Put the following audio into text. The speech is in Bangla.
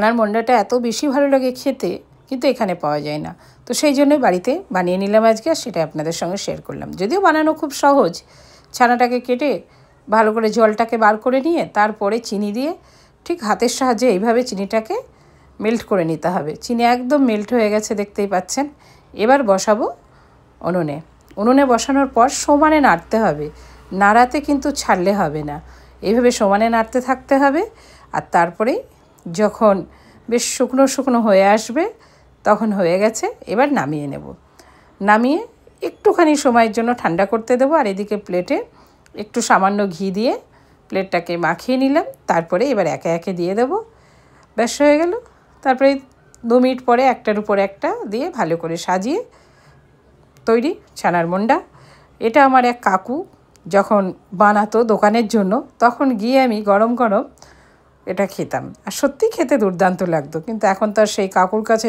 ছানার মন্ডাটা এত বেশি ভালো লাগে খেতে, কিন্তু এখানে পাওয়া যায় না। তো সেই জন্যই বাড়িতে বানিয়ে নিলাম আজকে, আর সেটা আপনাদের সঙ্গে শেয়ার করলাম। যদিও বানানো খুব সহজ। ছানাটাকে কেটে ভালো করে জলটাকে বার করে নিয়ে তারপরে চিনি দিয়ে ঠিক হাতের সাহায্যে এইভাবে চিনিটাকে মেল্ট করে নিতে হবে। চিনি একদম মেল্ট হয়ে গেছে, দেখতেই পাচ্ছেন। এবার বসাবো উনুনে। উনুনে বসানোর পর সমানে নাড়তে হবে, নাড়াতে কিন্তু ছাড়লে হবে না। এইভাবে সমানে নাড়তে থাকতে হবে। আর তারপরে যখন বেশ শুকনো শুকনো হয়ে আসবে তখন হয়ে গেছে, এবার নামিয়ে নেব। নামিয়ে একটুখানি সময়ের জন্য ঠান্ডা করতে দেবো। আর এদিকে প্লেটে একটু সামান্য ঘি দিয়ে প্লেটটাকে মাখিয়ে নিলাম। তারপরে এবার একে একে দিয়ে দেবো, ব্যাস হয়ে গেল। তারপরে 2 মিনিট পরে একটার উপর একটা দিয়ে ভালো করে সাজিয়ে তৈরি ছানার মন্ডা। এটা আমার এক কাকু যখন বানাতো দোকানের জন্য, তখন গিয়ে আমি গরম গরম এটা খেতাম, আর সত্যি খেতে দুর্দান্ত লাগতো। কিন্তু এখন তো আর সেই কাকুর কাছে